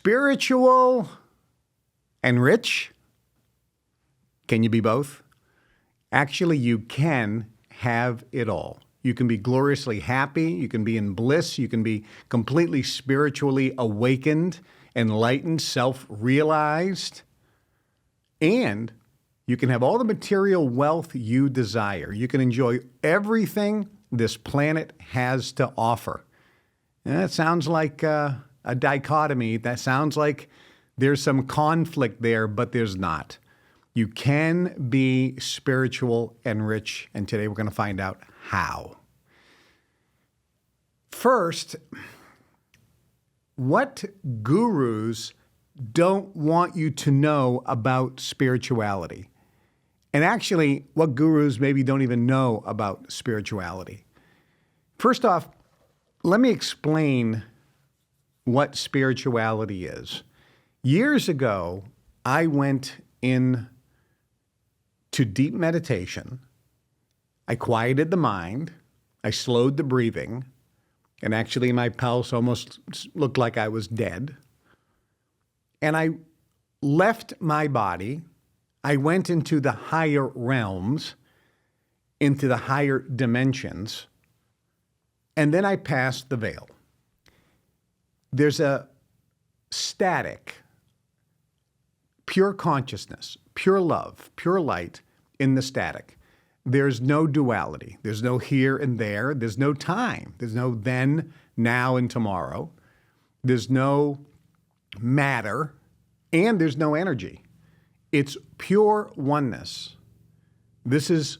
Spiritual and rich? Can you be both? Actually, you can have it all. You can be gloriously happy. You can be in bliss. You can be completely spiritually awakened, enlightened, self-realized. And you can have all the material wealth you desire. You can enjoy everything this planet has to offer. And that sounds like a dichotomy. That sounds like there's some conflict there, but there's not. You can be spiritual and rich, and today we're going to find out how. First, what gurus don't want you to know about spirituality? And actually, what gurus maybe don't even know about spirituality? First off, let me explain what spirituality is. Years ago, I went in to deep meditation. I quieted the mind. I slowed the breathing. And actually, my pulse almost looked like I was dead. And I left my body. I went into the higher realms, into the higher dimensions. And then I passed the veil. There's a static, pure consciousness, pure love, pure light in the static. There's no duality. There's no here and there. There's no time. There's no then, now, and tomorrow. There's no matter, and there's no energy. It's pure oneness. This is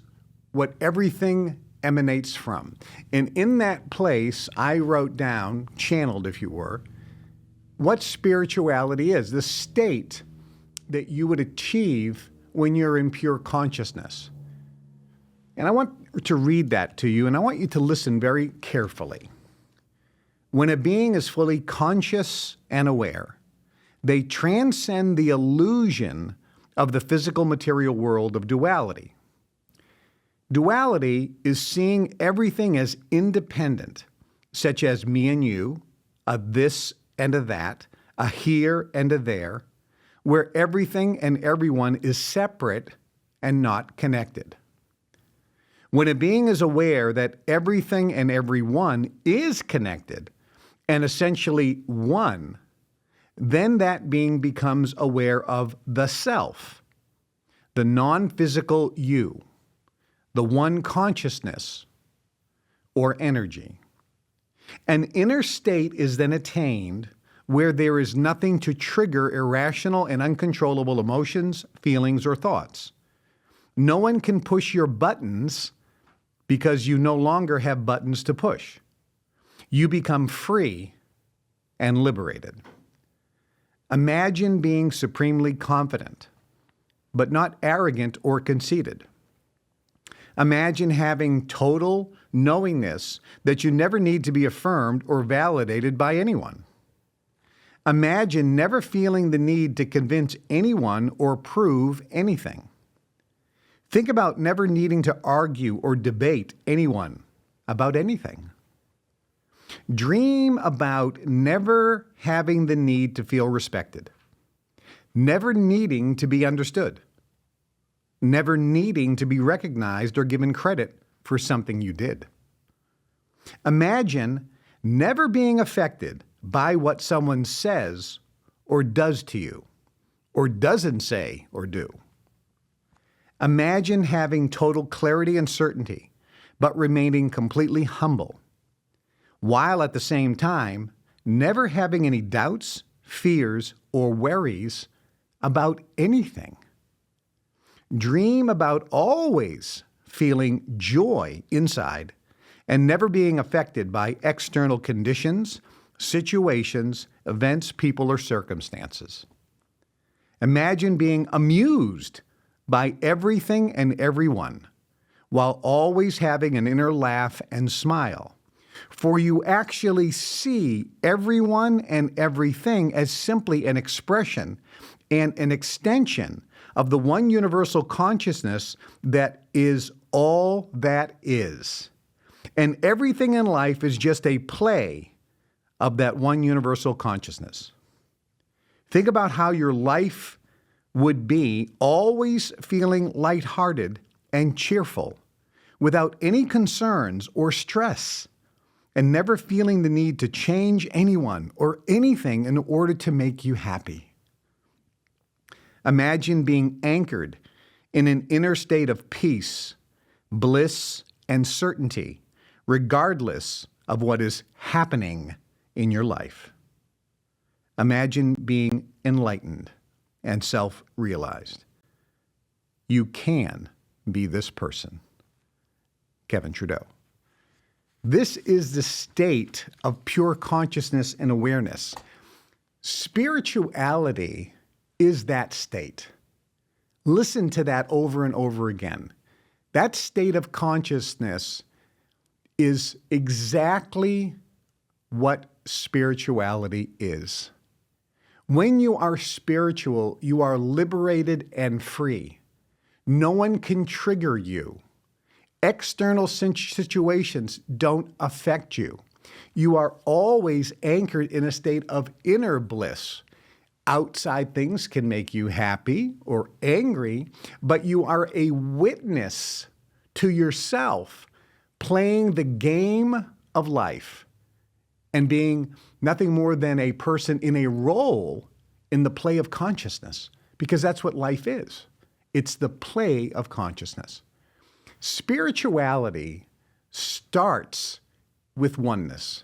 what everything emanates from. And in that place, I wrote down, channeled if you were, what spirituality is, the state that you would achieve when you're in pure consciousness. And I want to read that to you, and I want you to listen very carefully. When a being is fully conscious and aware, they transcend the illusion of the physical material world of duality. Duality is seeing everything as independent, such as me and you, a this and a that, a here and a there, where everything and everyone is separate and not connected. When a being is aware that everything and everyone is connected and essentially one, then that being becomes aware of the self, the non-physical you, the one consciousness or energy. An inner state is then attained where there is nothing to trigger irrational and uncontrollable emotions, feelings, or thoughts. No one can push your buttons because you no longer have buttons to push. You become free and liberated. Imagine being supremely confident, but not arrogant or conceited. Imagine having total knowingness that you never need to be affirmed or validated by anyone. Imagine never feeling the need to convince anyone or prove anything. Think about never needing to argue or debate anyone about anything. Dream about never having the need to feel respected, never needing to be understood, never needing to be recognized or given credit for something you did. Imagine never being affected by what someone says or does to you, or doesn't say or do. Imagine having total clarity and certainty, but remaining completely humble, while at the same time never having any doubts, fears, or worries about anything. Dream about always feeling joy inside and never being affected by external conditions, situations, events, people, or circumstances. Imagine being amused by everything and everyone, while always having an inner laugh and smile. For you actually see everyone and everything as simply an expression and an extension of the one universal consciousness that is all that is. And everything in life is just a play of that one universal consciousness. Think about how your life would be always feeling lighthearted and cheerful, without any concerns or stress, and never feeling the need to change anyone or anything in order to make you happy. Imagine being anchored in an inner state of peace, bliss, and certainty, regardless of what is happening in your life. Imagine being enlightened and self-realized. You can be this person. Kevin Trudeau. This is the state of pure consciousness and awareness. Spirituality is that state. Listen to that over and over again. That state of consciousness is exactly what spirituality is. When you are spiritual, you are liberated and free. No one can trigger you. External situations don't affect you. You are always anchored in a state of inner bliss. Outside things can make you happy or angry, but you are a witness to yourself playing the game of life and being nothing more than a person in a role in the play of consciousness, because that's what life is. It's the play of consciousness. Spirituality starts with oneness.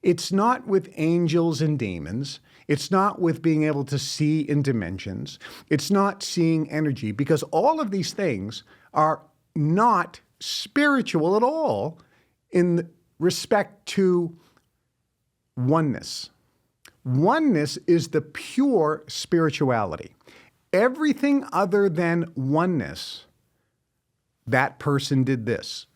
It's not with angels and demons. It's not with being able to see in dimensions. It's not seeing energy, because all of these things are not spiritual at all in respect to oneness. Oneness is the pure spirituality. Everything other than oneness, that person did this,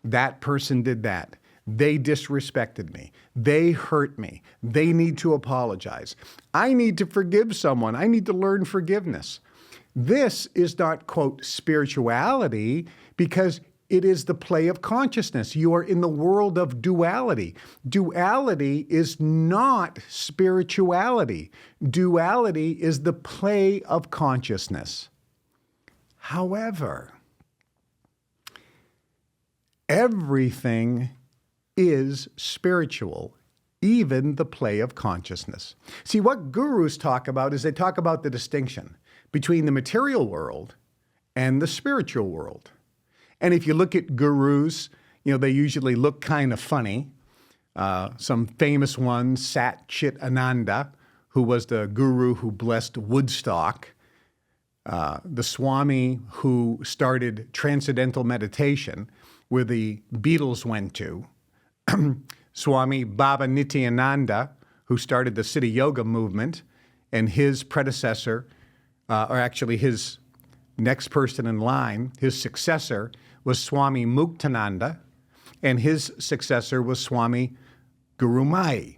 that person did that, they disrespected me, they hurt me, they need to apologize, I need to forgive someone, I need to learn forgiveness. This is not, quote, spirituality, because it is the play of consciousness. You are in the world of duality. Duality is not spirituality. Duality is the play of consciousness. However, everything is spiritual, even the play of consciousness. See, what gurus talk about is they talk about the distinction between the material world and the spiritual world. And if you look at gurus, they usually look kind of funny. Some famous ones, Sat Chit Ananda, who was the guru who blessed Woodstock, the Swami who started Transcendental meditation, where the Beatles went to, Swami Baba Nityananda, who started the Siddha Yoga movement, and his predecessor, or actually his next person in line, his successor, was Swami Muktananda, and his successor was Swami Guru Mai,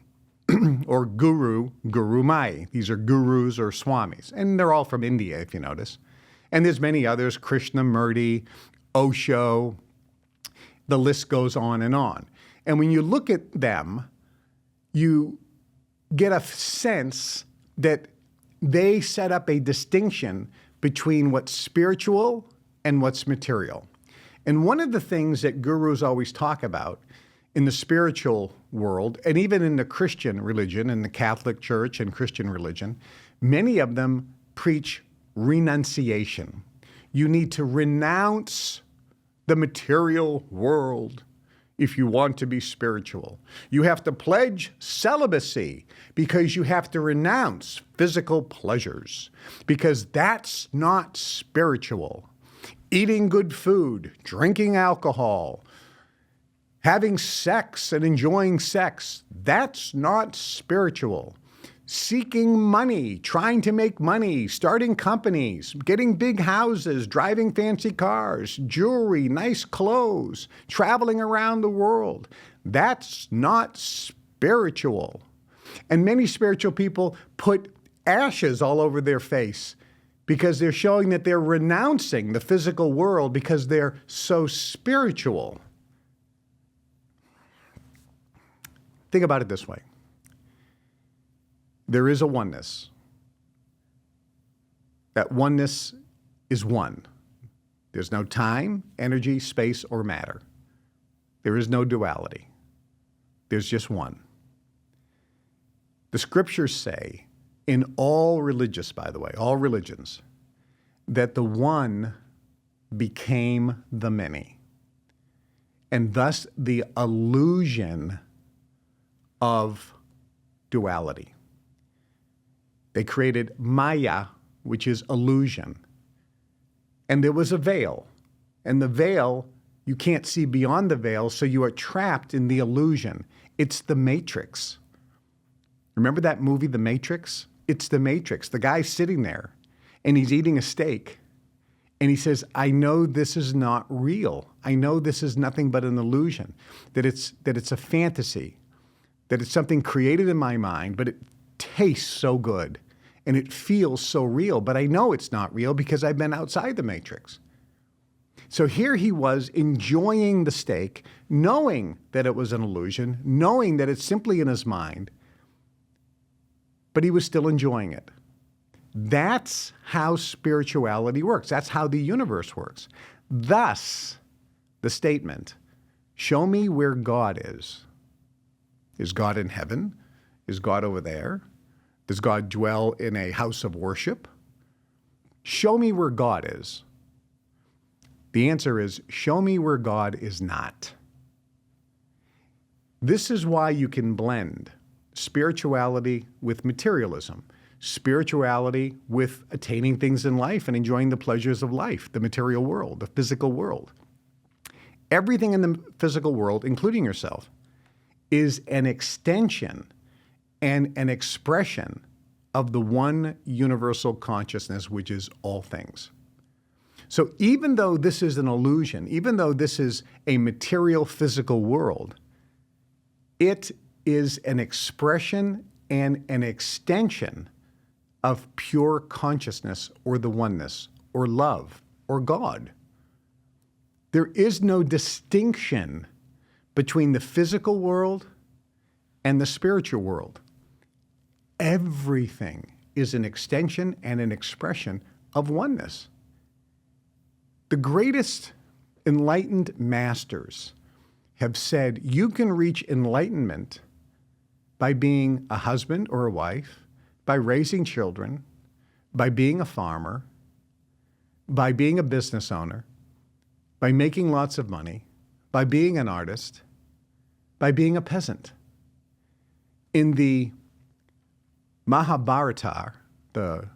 or Guru Mai. These are gurus or swamis, and they're all from India, if you notice. And there's many others, Krishnamurti, Osho, the list goes on. And when you look at them, you get a sense that they set up a distinction between what's spiritual and what's material. And one of the things that gurus always talk about in the spiritual world, and even in the Christian religion, in the Catholic Church and Christian religion, many of them preach renunciation. You need to renounce the material world if you want to be spiritual. You have to pledge celibacy because you have to renounce physical pleasures, because that's not spiritual. Eating good food, drinking alcohol, having sex and enjoying sex, that's not spiritual. Seeking money, trying to make money, starting companies, getting big houses, driving fancy cars, jewelry, nice clothes, traveling around the world, that's not spiritual. And many spiritual people put ashes all over their face because they're showing that they're renouncing the physical world because they're so spiritual. Think about it this way. There is a oneness. that oneness is one. There's no time, energy, space, or matter. There is no duality. There's just one. The scriptures say, in all religious, by the way, all religions, that the one became the many. And thus the illusion of duality. They created Maya, which is illusion. And there was a veil. And the veil, you can't see beyond the veil, so you are trapped in the illusion. It's the Matrix. Remember that movie, The Matrix? It's the Matrix. The guy's sitting there, and he's eating a steak. And he says, I know this is not real. I know this is nothing but an illusion, that it's a fantasy, that it's something created in my mind, but it tastes so good and it feels so real. But I know it's not real because I've been outside the Matrix. So here he was enjoying the steak, knowing that it was an illusion, knowing that it's simply in his mind, but he was still enjoying it. That's how spirituality works. That's how the universe works. Thus, the statement, show me where God is. Is God in heaven? Is God over there? Does God dwell in a house of worship? Show me where God is. The answer is, show me where God is not. This is why you can blend spirituality with materialism, spirituality with attaining things in life and enjoying the pleasures of life, the material world, the physical world. Everything in the physical world, including yourself, is an extension and an expression of the one universal consciousness, which is all things. So even though this is an illusion, even though this is a material physical world, it is an expression and an extension of pure consciousness or the oneness or love or God. There is no distinction between the physical world and the spiritual world. Everything is an extension and an expression of oneness. The greatest enlightened masters have said you can reach enlightenment by being a husband or a wife, by raising children, by being a farmer, by being a business owner, by making lots of money, by being an artist, by being a peasant. In the Mahabharata, the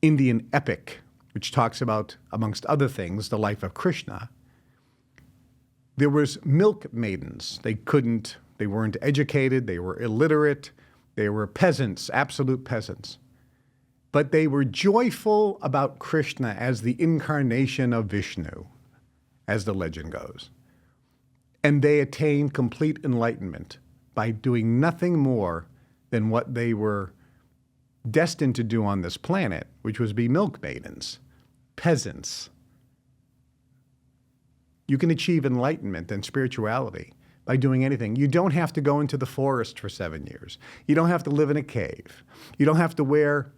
Indian epic, which talks about, amongst other things, the life of Krishna, there was milk maidens. They weren't educated, they were illiterate, they were peasants, absolute peasants. But they were joyful about Krishna as the incarnation of Vishnu, as the legend goes. And they attained complete enlightenment by doing nothing more than what they were destined to do on this planet, which was be milk maidens, peasants. You can achieve enlightenment and spirituality by doing anything. You don't have to go into the forest for 7 years. You don't have to live in a cave. You don't have to wear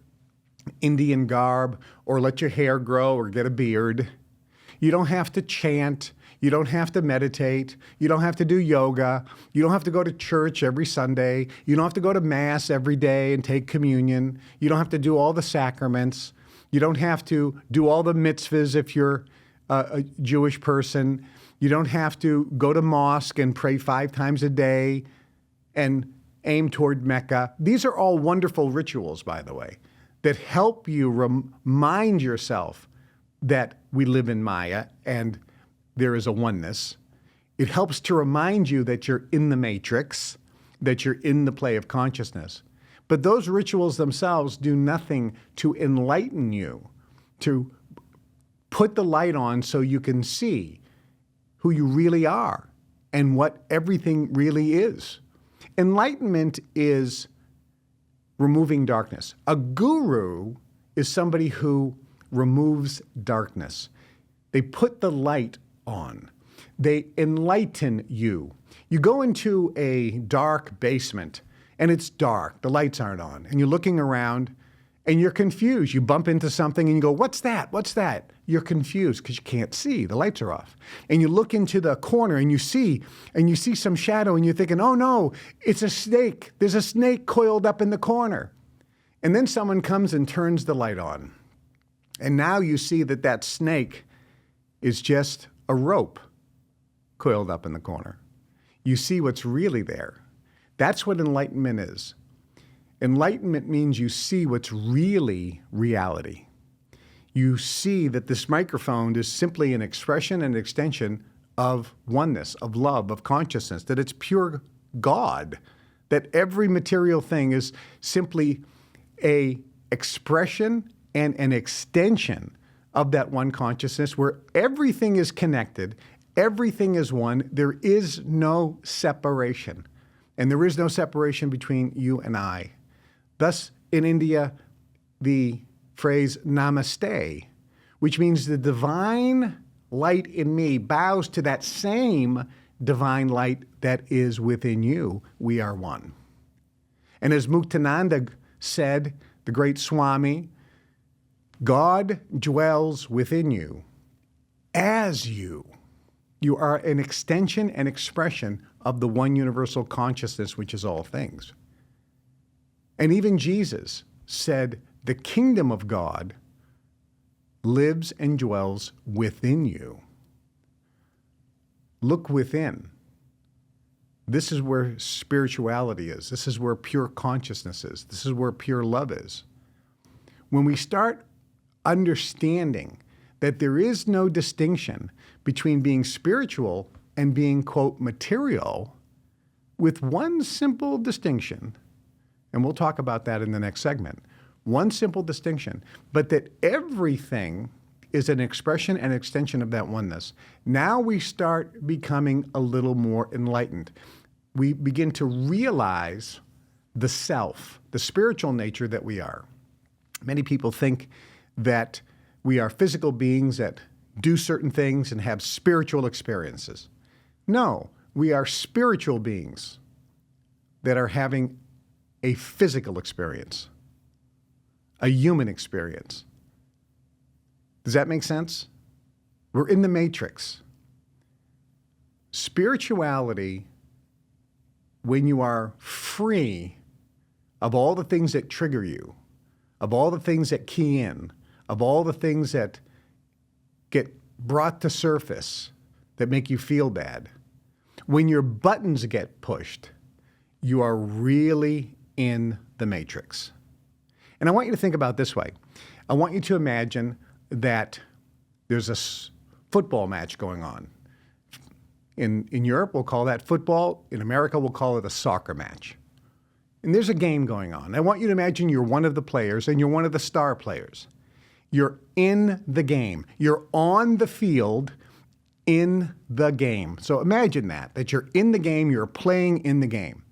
Indian garb or let your hair grow or get a beard. You don't have to chant. You don't have to meditate. You don't have to do yoga. You don't have to go to church every Sunday. You don't have to go to Mass every day and take communion. You don't have to do all the sacraments. You don't have to do all the mitzvahs if you're a Jewish person. You don't have to go to mosque and pray 5 times a day and aim toward Mecca. These are all wonderful rituals, by the way, that help you remind yourself that we live in Maya and there is a oneness. It helps to remind you that you're in the matrix, that you're in the play of consciousness. But those rituals themselves do nothing to enlighten you, to put the light on so you can see who you really are and what everything really is. Enlightenment is removing darkness. A guru is somebody who removes darkness. They put the light on. They enlighten you. You go into a dark basement and it's dark, the lights aren't on, and you're looking around And you're confused. You bump into something and you go, what's that? What's that? You're confused because you can't see. The lights are off. And you look into the corner and you see some shadow and you're thinking, oh no, it's a snake. There's a snake coiled up in the corner. And then someone comes and turns the light on. And now you see that that snake is just a rope coiled up in the corner. You see what's really there. That's what enlightenment is. Enlightenment means you see what's really reality. You see that this microphone is simply an expression and extension of oneness, of love, of consciousness, that it's pure God, that every material thing is simply an expression and an extension of that one consciousness where everything is connected, everything is one, there is no separation. And there is no separation between you and I. Thus, in India, the phrase namaste, which means the divine light in me bows to that same divine light that is within you. We are one. And as Muktananda said, the great Swami, God dwells within you as you. You are an extension and expression of the one universal consciousness, which is all things. And even Jesus said, the kingdom of God lives and dwells within you. Look within. This is where spirituality is. This is where pure consciousness is. This is where pure love is. When we start understanding that there is no distinction between being spiritual and being, quote, material, with one simple distinction, and we'll talk about that in the next segment. One simple distinction, but that everything is an expression and extension of that oneness. Now we start becoming a little more enlightened. We begin to realize the self, the spiritual nature that we are. Many people think that we are physical beings that do certain things and have spiritual experiences. No, we are spiritual beings that are having a physical experience, a human experience. Does that make sense? We're in the matrix. Spirituality, when you are free of all the things that trigger you, of all the things that key in, of all the things that get brought to surface that make you feel bad, when your buttons get pushed, you are really in the matrix. And I want you to think about it this way. I want you to imagine that there's a football match going on. In Europe, we'll call that football. In America, we'll call it a soccer match. And there's a game going on. I want you to imagine you're one of the players and you're one of the star players. You're in the game. You're on the field in the game. So imagine that you're in the game, you're playing in the game.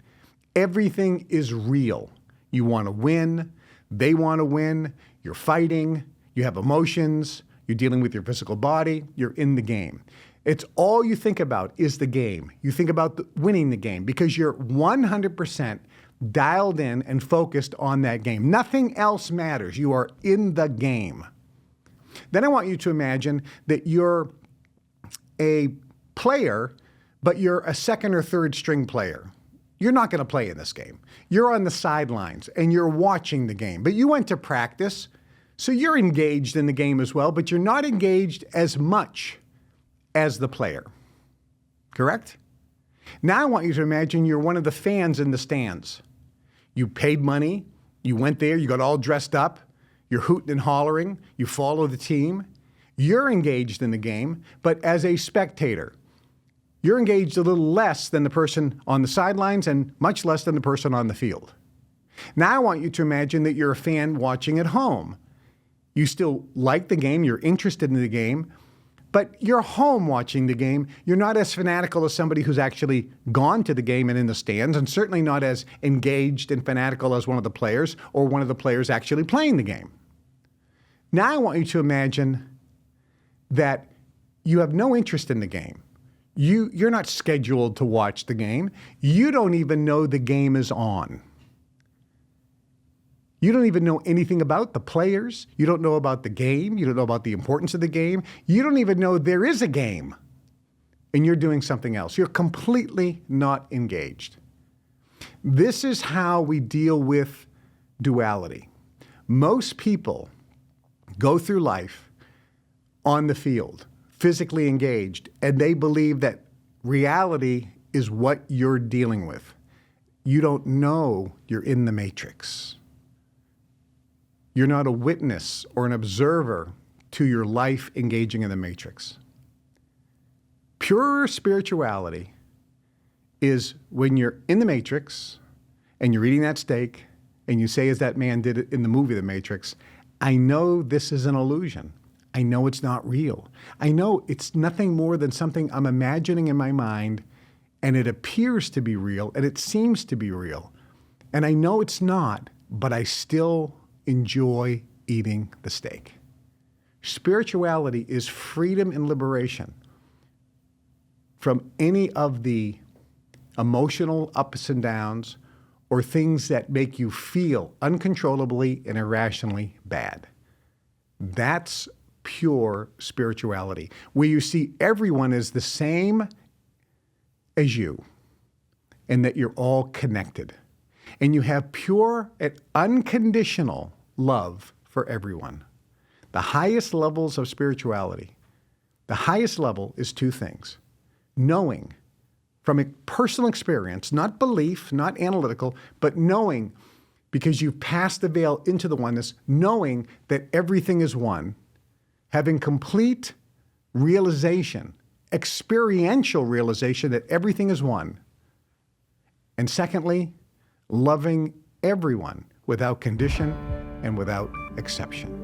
Everything is real. You want to win. They want to win. You're fighting. You have emotions. You're dealing with your physical body. You're in the game. It's all you think about is the game. You think about winning the game because you're 100% dialed in and focused on that game. Nothing else matters. You are in the game. Then I want you to imagine that you're a player, but you're a second or third string player. You're not going to play in this game. You're on the sidelines and you're watching the game, but you went to practice, so you're engaged in the game as well, but you're not engaged as much as the player. Correct? Now I want you to imagine you're one of the fans in the stands. You paid money, you went there, you got all dressed up, you're hooting and hollering, you follow the team. You're engaged in the game, but as a spectator. You're engaged a little less than the person on the sidelines and much less than the person on the field. Now I want you to imagine that you're a fan watching at home. You still like the game, you're interested in the game, but you're home watching the game. You're not as fanatical as somebody who's actually gone to the game and in the stands, and certainly not as engaged and fanatical as one of the players or one of the players actually playing the game. Now I want you to imagine that you have no interest in the game. You're not scheduled to watch the game. You don't even know the game is on. You don't even know anything about the players. You don't know about the game. You don't know about the importance of the game. You don't even know there is a game. And you're doing something else. You're completely not engaged. This is how we deal with duality. Most people go through life on the field, physically engaged, and they believe that reality is what you're dealing with. You don't know you're in the matrix. You're not a witness or an observer to your life engaging in the matrix. Pure spirituality is when you're in the matrix and you're eating that steak and you say, as that man did it in the movie The Matrix, I know this is an illusion. I know it's not real. I know it's nothing more than something I'm imagining in my mind, and it appears to be real and it seems to be real. And I know it's not, but I still enjoy eating the steak. Spirituality is freedom and liberation from any of the emotional ups and downs or things that make you feel uncontrollably and irrationally bad. That's pure spirituality, where you see everyone as the same as you and that you're all connected. And you have pure and unconditional love for everyone. The highest levels of spirituality, the highest level is two things. Knowing from a personal experience, not belief, not analytical, but knowing because you've passed the veil into the oneness, knowing that everything is one, having complete realization, experiential realization that everything is one. And secondly, loving everyone without condition and without exception.